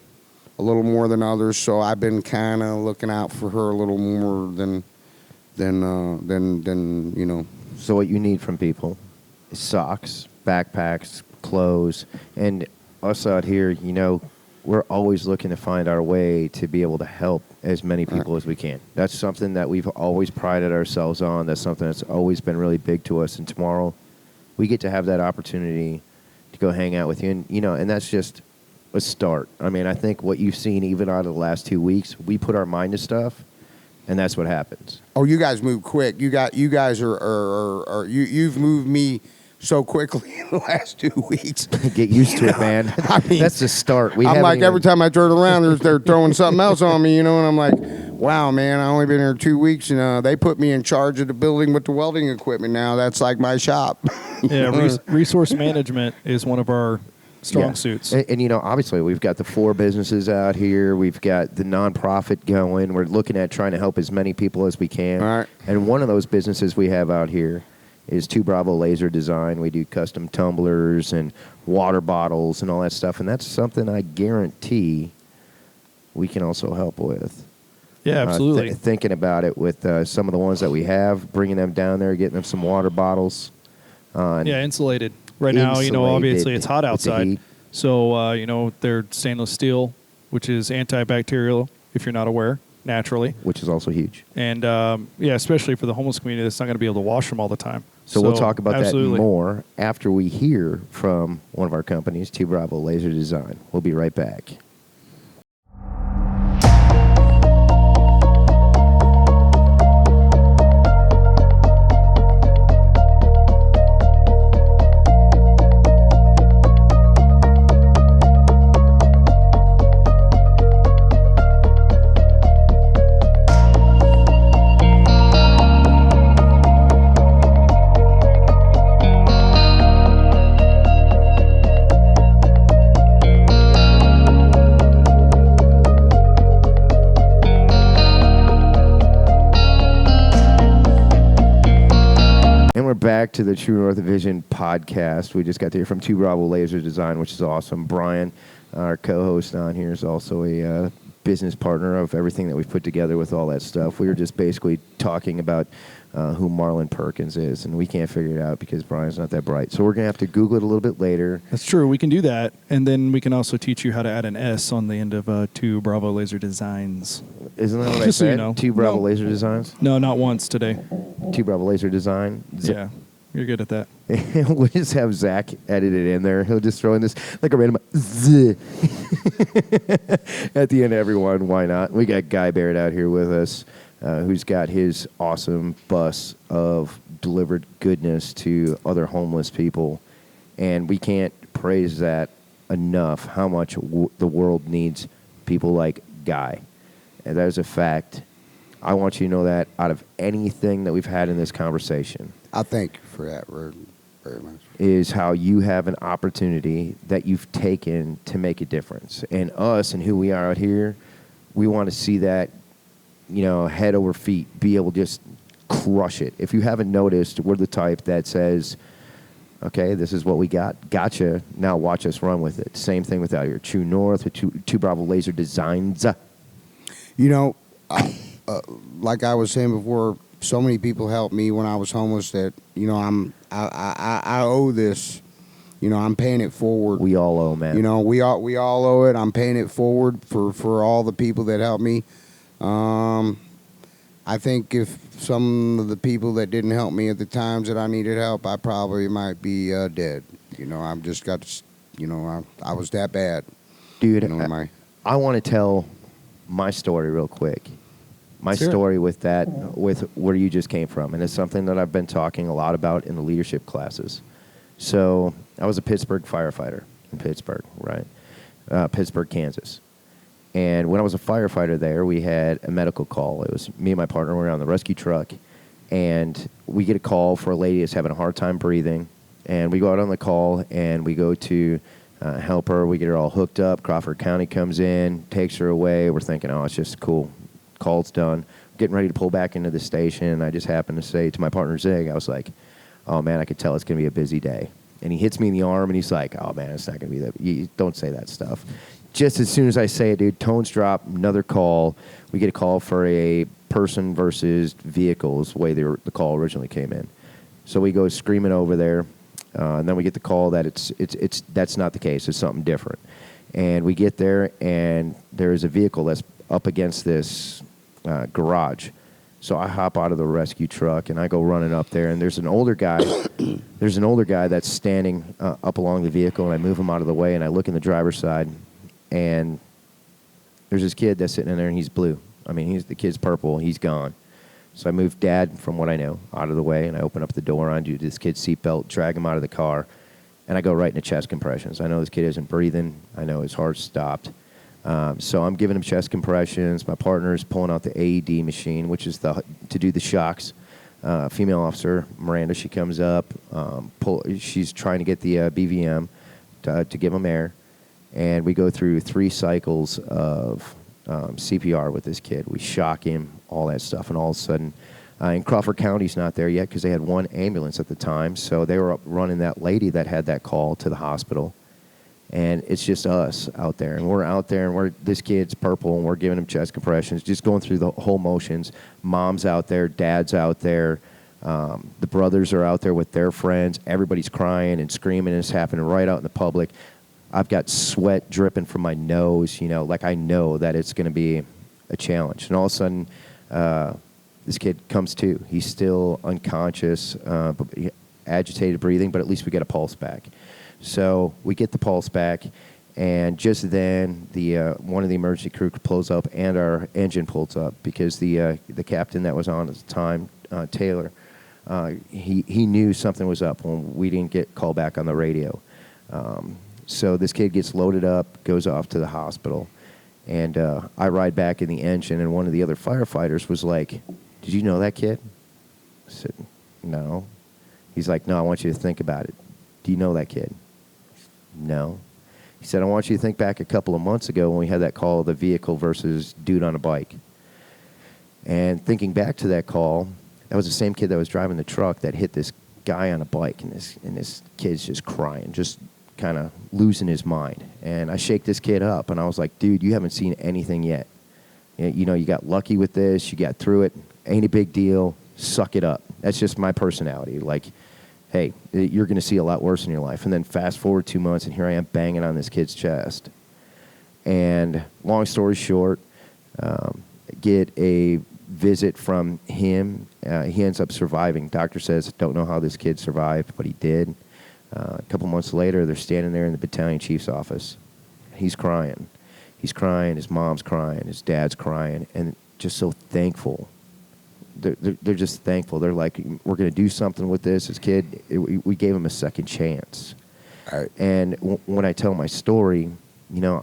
a little more than others. So I've been kind of looking out for her a little more than you know. So what you need from people is socks, backpacks, clothes, and us out here, you know, we're always looking to find our way to be able to help as many people as we can. That's something that we've always prided ourselves on. That's something that's always been really big to us. And tomorrow, we get to have that opportunity to go hang out with you. And, you know, and that's just a start. I mean, I think what you've seen even out of the last 2 weeks, we put our mind to stuff, and that's what happens. Oh, you guys move quick. You guys you've moved me so quickly in the last 2 weeks. Get used to it, man. I mean, that's the start. I'm like, every time I turn around, they're throwing something else on me, you know, and I'm like, wow, man, I only been here 2 weeks, and they put me in charge of the building with the welding equipment now. That's like my shop. Yeah, resource management is one of our strong suits. And, you know, obviously, we've got the 4 businesses out here. We've got the nonprofit going. We're looking at trying to help as many people as we can. All right. And one of those businesses we have out here is 2 Bravo Laser Design. We do custom tumblers and water bottles and all that stuff. And that's something I guarantee we can also help with. Yeah, absolutely. Thinking about it with some of the ones that we have, bringing them down there, getting them some water bottles. Insulated. Right now, you know, obviously it's hot outside. So, you know, they're stainless steel, which is antibacterial, if you're not aware, naturally. Which is also huge. And, especially for the homeless community that's not going to be able to wash them all the time. So we'll talk about that more after we hear from one of our companies, 2 Bravo Laser Design. We'll be right back. Back to the True North Vision podcast. We just got to hear from 2 Bravo Laser Design, which is awesome. Brian, our co-host on here, is also a business partner of everything that we've put together with all that stuff. We were just basically talking about who Marlon Perkins is, and we can't figure it out because Brian's not that bright. So we're going to have to Google it a little bit later. That's true. We can do that, and then we can also teach you how to add an S on the end of 2 Bravo Laser Designs. Isn't that what I Just so said? you know. 2 Bravo Laser Designs? No, not once today. 2 Bravo Laser Design? Yeah, you're good at that. We'll just have Zach edit it in there. He'll just throw in this like a random Z at the end of every one. Why not? We got Guy Baird out here with us, who's got his awesome bus of delivered goodness to other homeless people. And we can't praise that enough, how much the world needs people like Guy. And that is a fact. I want you to know that out of anything that we've had in this conversation. I thank you for that very much. Is how you have an opportunity that you've taken to make a difference. And us and who we are out here, we want to see that head over feet, be able to just crush it. If you haven't noticed, we're the type that says, okay, this is what we got. Gotcha. Now watch us run with it. Same thing with out here. True North with two Bravo Laser Designs. Like I was saying before, so many people helped me when I was homeless that I owe this. I'm paying it forward. We all owe, man. We all owe it. I'm paying it forward for all the people that helped me. I think if some of the people that didn't help me at the times that I needed help, I probably might be dead. I've just got to, I was that bad. Dude, I want to tell my story real quick. My story with where you just came from. And it's something that I've been talking a lot about in the leadership classes. So I was a Pittsburgh firefighter in Pittsburgh, right? Pittsburgh, Kansas. And when I was a firefighter there, we had a medical call. It was me and my partner were on the rescue truck, and we get a call for a lady that's having a hard time breathing. And we go out on the call, and we go to help her. We get her all hooked up. Crawford County comes in, takes her away. We're thinking, oh, it's just cool. Call's done. Getting ready to pull back into the station, and I just happened to say to my partner, Zig, I was like, oh, man, I could tell it's going to be a busy day. And he hits me in the arm, and he's like, oh, man, it's not going to be that. You don't say that stuff. Just as soon as I say it, dude, tones drop, another call. We get a call for a person versus vehicles, the way the call originally came in. So we go screaming over there, and then we get the call that that's not the case. It's something different. And we get there, and there's a vehicle that's up against this garage. So I hop out of the rescue truck, and I go running up there, and there's an older guy. There's an older guy that's standing up along the vehicle, and I move him out of the way, and I look in the driver's side, and there's this kid that's sitting in there, and he's blue. I mean, the kid's purple. He's gone. So I move Dad, from what I know, out of the way, and I open up the door, undo this kid's seatbelt, drag him out of the car, and I go right into chest compressions. I know this kid isn't breathing. I know his heart's stopped. So I'm giving him chest compressions. My partner's pulling out the AED machine, which is to do the shocks. Female officer, Miranda, she comes up. She's trying to get the BVM to give him air. And we go through 3 cycles of CPR with this kid. We shock him, all that stuff. And all of a sudden, and Crawford County's not there yet because they had 1 ambulance at the time. So they were up running that lady that had that call to the hospital. And it's just us out there. And we're out there, and this kid's purple, and we're giving him chest compressions, just going through the whole motions. Mom's out there, Dad's out there. The brothers are out there with their friends. Everybody's crying and screaming, and it's happening right out in the public. I've got sweat dripping from my nose, like I know that it's going to be a challenge. And all of a sudden, this kid comes to. He's still unconscious, agitated breathing, but at least we get a pulse back. So we get the pulse back, and just then one of the emergency crew pulls up, and our engine pulls up because the captain that was on at the time, Taylor, he knew something was up when we didn't get called back on the radio. So this kid gets loaded up, goes off to the hospital, and I ride back in the engine, and one of the other firefighters was like, "Did you know that kid?" I said, "No." He's like, "No, I want you to think about it. Do you know that kid?" No. He said, "I want you to think back a couple of months ago when we had that call, the vehicle versus dude on a bike." And thinking back to that call, that was the same kid that was driving the truck that hit this guy on a bike, and this kid's just crying, just kind of losing his mind. And I shake this kid up, and I was like, "Dude, you haven't seen anything yet. You got lucky with this. You got through it. Ain't a big deal. Suck it up." That's just my personality. Like, hey, you're going to see a lot worse in your life. And then fast forward 2 months, and here I am banging on this kid's chest. And long story short, get a visit from him. He ends up surviving. Doctor says, don't know how this kid survived, but he did. A couple months later, they're standing there in the battalion chief's office. He's crying. He's crying. His mom's crying. His dad's crying. And just so thankful. They're just thankful. They're like, we're going to do something with this kid. We gave him a second chance. Right. And when I tell my story,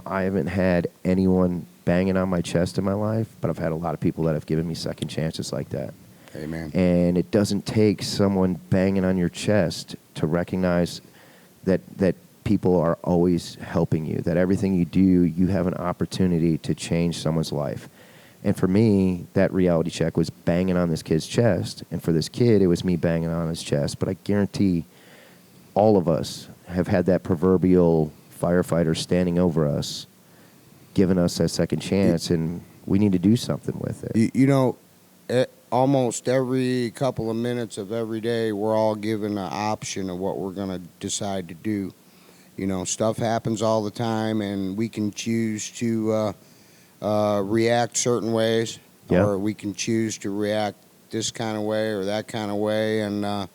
I haven't had anyone banging on my chest in my life, but I've had a lot of people that have given me second chances like that. Amen. And it doesn't take someone banging on your chest to recognize that people are always helping you, that everything you do, you have an opportunity to change someone's life. And for me, that reality check was banging on this kid's chest. And for this kid, it was me banging on his chest. But I guarantee all of us have had that proverbial firefighter standing over us, giving us that second chance, and we need to do something with it. You know, almost every couple of minutes of every day, we're all given an option of what we're going to decide to do. You know, stuff happens all the time, and we can choose to react certain ways, Yeah. or we can choose to react this kind of way or that kind of way, and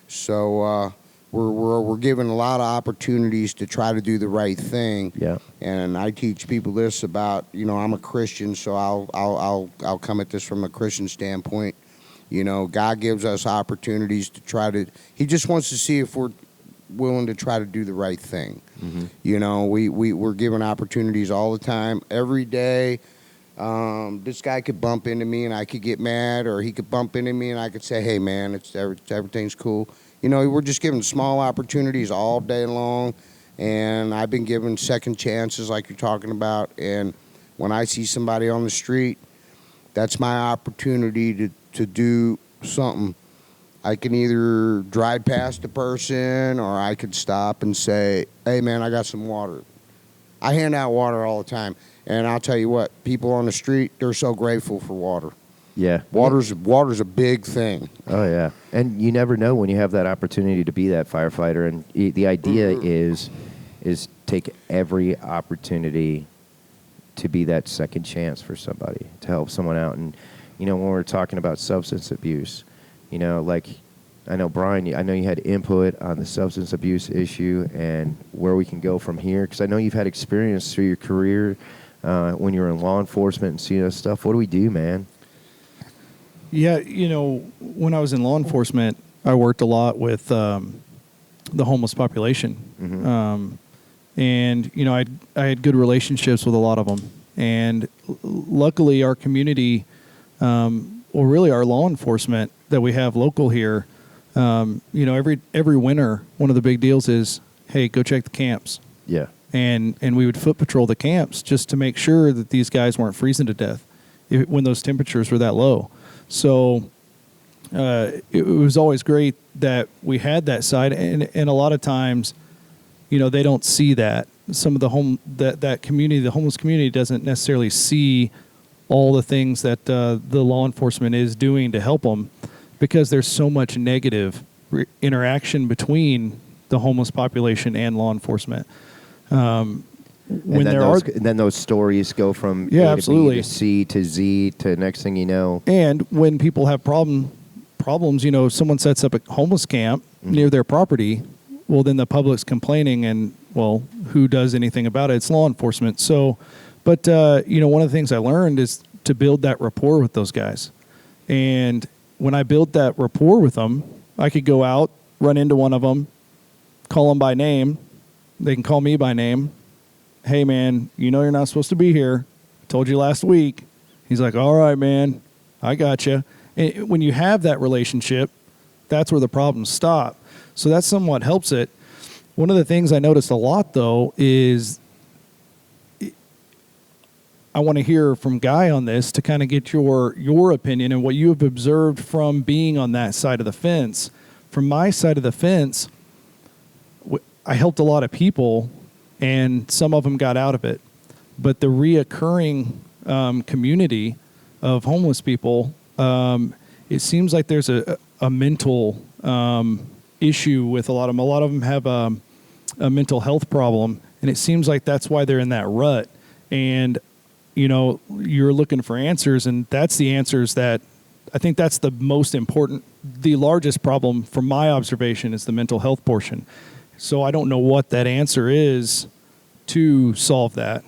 so we're given a lot of opportunities to try to do the right thing. Yeah. And I teach people this about, you know, I'm a Christian, so I'll come at this from a Christian standpoint. You know, God gives us opportunities to try to. He just wants to see if we're willing to try to do the right thing. Mm-hmm. You know, we're given opportunities all the time, every day. This guy could bump into me and I could get mad, or he could bump into me and I could say, hey man, everything's cool. You know, we're just given small opportunities all day long, and I've been given second chances like you're talking about, and when I see somebody on the street, that's my opportunity to do something. I can either drive past the person, or I could stop and say, hey man, I got some water. I hand out water all the time, and I'll tell you what, people on the street, they're so grateful for water. Yeah. Water's a big thing. Oh, yeah. And you never know when you have that opportunity to be that firefighter. And the idea is take every opportunity to be that second chance for somebody, to help someone out. And, you know, when we're talking about substance abuse, you know, like, I know, Brian, I know you had input on the substance abuse issue and where we can go from here, because I know you've had experience through your career when you were in law enforcement and seeing that stuff. What do we do, man? Yeah, you know, when I was in law enforcement, I worked a lot with the homeless population. Mm-hmm. And, you know, I had good relationships with a lot of them. And luckily, our community, well, really our law enforcement that we have local here, you know, every winter, one of the big deals is, hey, go check the camps. Yeah. And we would foot patrol the camps just to make sure that these guys weren't freezing to death when those temperatures were that low. So it was always great that we had that side, and a lot of times, you know, they don't see that. Some of that community, the homeless community, doesn't necessarily see all the things that the law enforcement is doing to help them, because there's so much negative interaction between the homeless population and law enforcement. Then those stories go from yeah, A absolutely. to B to C to Z to next thing you know. And when people have problems, you know, someone sets up a homeless camp near their property, well, then the public's complaining, and, well, who does anything about it? It's law enforcement. So, but, you know, one of the things I learned is to build that rapport with those guys. And when I built that rapport with them, I could go out, run into one of them, call them by name. They can call me by name. Hey, man, you know you're not supposed to be here. I told you last week. He's like, all right, man, I got you. And when you have that relationship, that's where the problems stop. So that somewhat helps it. One of the things I noticed a lot, though, is I want to hear from Guy on this to kind of get your opinion and what you have observed from being on that side of the fence. From my side of the fence, I helped a lot of people, and some of them got out of it. But the reoccurring community of homeless people, it seems like there's a mental issue with a lot of them. A lot of them have a mental health problem, and it seems like that's why they're in that rut. And, you know, you're looking for answers, and that's the answers that I think that's the most important. The largest problem from my observation is the mental health portion. So I don't know what that answer is to solve that.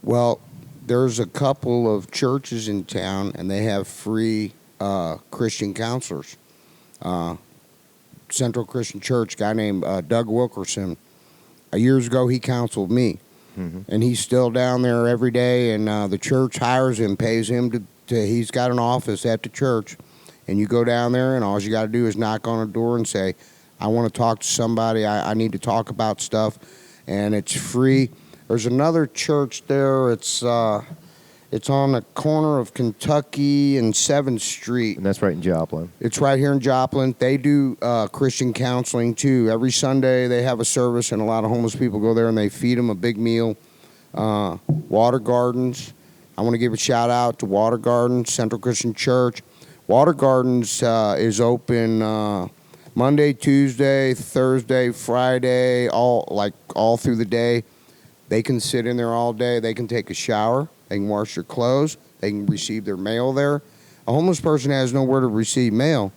Well, there's a couple of churches in town, and they have free Christian counselors. Central Christian Church, guy named Doug Wilkerson. Years ago, he counseled me. Mm-hmm. And he's still down there every day, and the church hires him, pays him to he's got an office at the church. And you go down there, and all you got to do is knock on a door and say, I want to talk to somebody. I need to talk about stuff, and it's free. There's another church there. It's It's on the corner of Kentucky and 7th Street. And that's right in Joplin. It's right here in Joplin. They do Christian counseling, too. Every Sunday they have a service, and a lot of homeless people go there, and they feed them a big meal. Water Gardens. I want to give a shout-out to Water Gardens, Central Christian Church. Water Gardens is open Monday, Tuesday, Thursday, Friday, all through the day. They can sit in there all day. They can take a shower. They can wash their clothes. They can receive their mail there. A homeless person has nowhere to receive mail.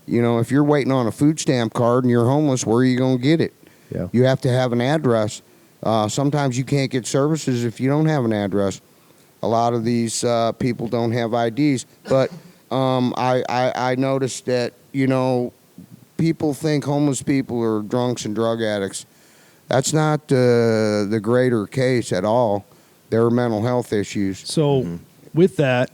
You know, if you're waiting on a food stamp card and you're homeless, where are you going to get it? Yeah. You have to have an address. Sometimes you can't get services if you don't have an address. A lot of these people don't have IDs. But I noticed that, you know, people think homeless people are drunks and drug addicts. That's not the greater case at all. There are mental health issues. So with that,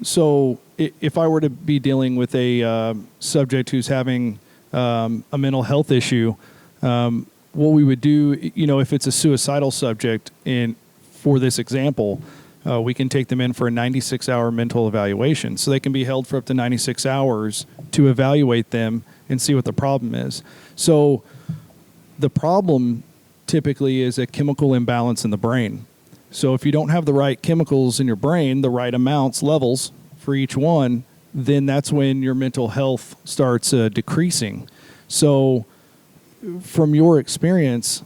so if I were to be dealing with a subject who's having a mental health issue, what we would do, you know, if it's a suicidal subject, for this example, we can take them in for a 96-hour mental evaluation. So they can be held for up to 96 hours to evaluate them and see what the problem is. So the problem typically is a chemical imbalance in the brain. So if you don't have the right chemicals in your brain, the right amounts, levels for each one, then that's when your mental health starts decreasing. So from your experience,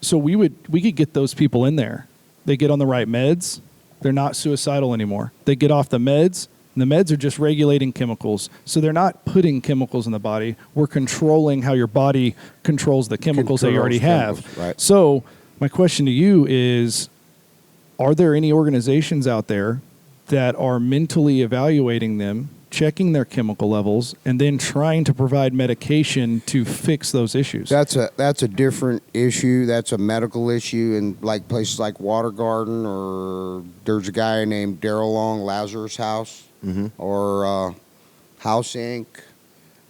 so we could get those people in there. They get on the right meds. They're not suicidal anymore. They get off the meds. And the meds are just regulating chemicals. So they're not putting chemicals in the body. We're controlling how your body controls the chemicals that you already have. Right. So my question to you is, are there any organizations out there that are mentally evaluating them, checking their chemical levels, and then trying to provide medication to fix those issues? That's a different issue. That's a medical issue in like places like Water Garden, or there's a guy named Daryl Long, Lazarus House, or House Inc.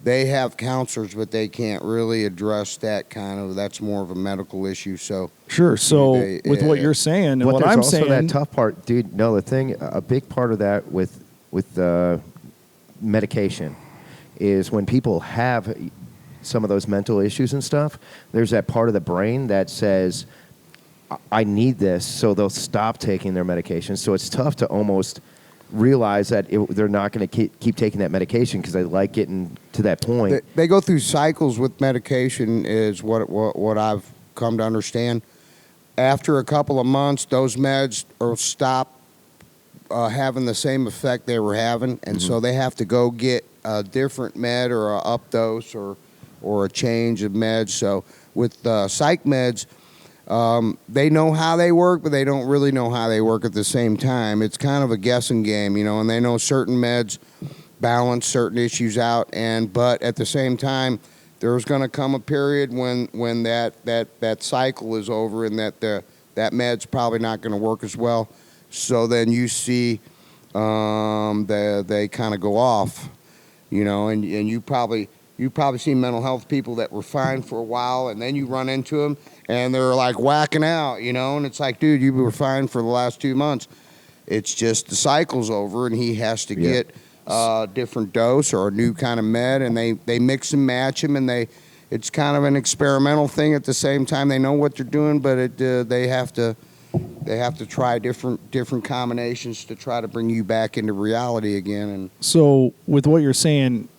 They have counselors, but they can't really address that that's more of a medical issue. So sure. So with what you're saying and what I'm saying, that tough part, dude. No, a big part of that with medication is when people have some of those mental issues and stuff, there's that part of the brain that says, I need this, so they'll stop taking their medication. So it's tough to almost realize that they're not going to keep taking that medication because they like getting to that point. They go through cycles with medication is what I've come to understand. After a couple of months, those meds will stop having the same effect they were having, and so they have to go get a different med or a up dose or a change of meds. So with psych meds, they know how they work, but they don't really know how they work at the same time. It's kind of a guessing game, you know, and they know certain meds balance certain issues out, but at the same time, there's going to come a period when that cycle is over and that med's probably not going to work as well. So then you see they kind of go off, you know, and you probably seen mental health people that were fine for a while, and then you run into them and they're like whacking out, you know, and it's like, dude, you were fine for the last 2 months. It's just the cycle's over, and he has to get a different dose or a new kind of med, and they mix and match him, and it's kind of an experimental thing at the same time. They know what they're doing, but they have to try different combinations to try to bring you back into reality again. And so with what you're saying,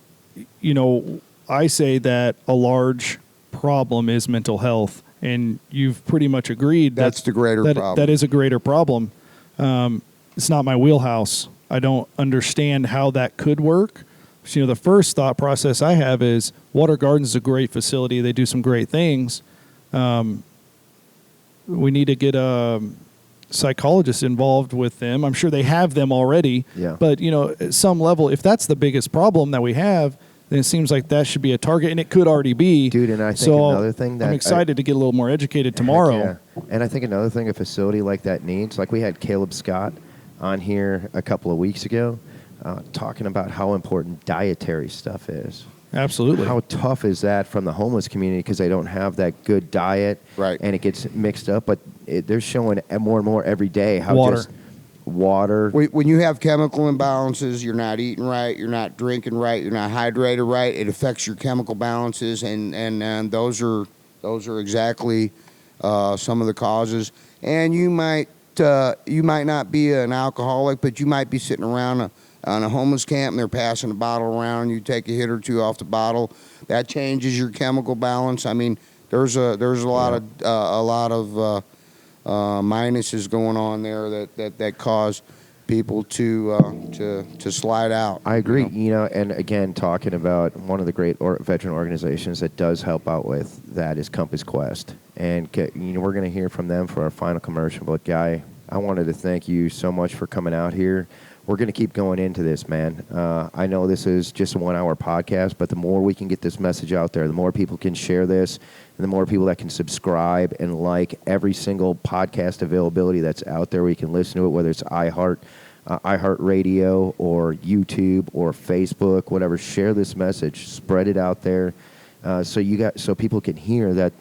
you know, I say that a large problem is mental health, and you've pretty much agreed that's the greater problem. That is a greater problem. It's not my wheelhouse. I don't understand how that could work. So, you know, the first thought process I have is Water Gardens is a great facility. They do some great things. We need to get a psychologist involved with them. I'm sure they have them already. Yeah. But, you know, at some level, if that's the biggest problem that we have, then it seems like that should be a target, and it could already be. Dude, and I think another thing that I'm excited to get a little more educated tomorrow. Yeah. And I think another thing a facility like that needs, like we had Caleb Scott on here a couple of weeks ago talking about how important dietary stuff is Absolutely. How tough is that from the homeless community because they don't have that good diet, Right. and it gets mixed up. But they're showing more and more every day how Water. just water. When you have chemical imbalances, you're not eating right, you're not drinking right, you're not hydrated right. It affects your chemical balances, and those are exactly some of the causes. And you might not be an alcoholic, but you might be sitting around on a homeless camp and they're passing a bottle around. You take a hit or two off the bottle, that changes your chemical balance. I mean, there's a lot of minuses going on there that cause people to slide out. I agree. And again, talking about one of the great veteran organizations that does help out with that is Compass Quest, and we're going to hear from them for our final commercial. But Guy, I wanted to thank you so much for coming out here. We're going to keep going into this, man. I know this is just a 1 hour podcast, but the more we can get this message out there, the more people can share this, and the more people that can subscribe and like every single podcast availability that's out there, we can listen to it, whether it's iHeartRadio or YouTube or Facebook, whatever. Share this message, spread it out there, so people can hear that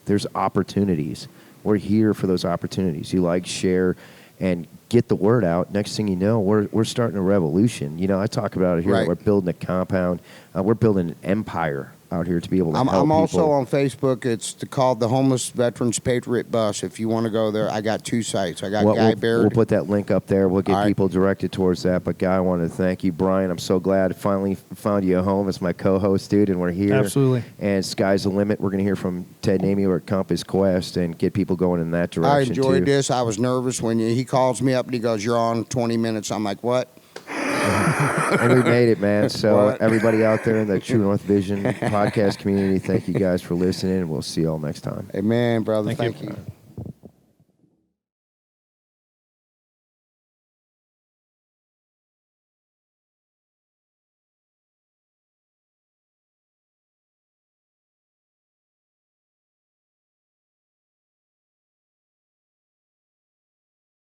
there's opportunities. We're here for those opportunities. You like, share, and get the word out. Next thing you know, we're starting a revolution. I talk about it here. Right. We're building a compound. We're building an empire out here to be able to help I'm people. also on Facebook. It's called the Homeless Veterans Patriot Bus. If you want to go there, I got 2 sites. I got Guy Baird. We'll put that link up there. We'll get All right. people directed towards that. But Guy, I wanted to thank you. Brian, I'm so glad I finally found you a home as my co-host, dude, and we're here. Absolutely. And sky's the limit. We're going to hear from Ted and Amy over at Compass Quest and get people going in that I direction, enjoyed too. this. I was nervous when he calls me up and he goes, "You're on 20 minutes." I'm like, "What?" And we made it, man. So What? everybody out there in the True North Vision podcast community, thank you guys for listening, and we'll see you all next time. Amen, brother. Thank you. Thank you.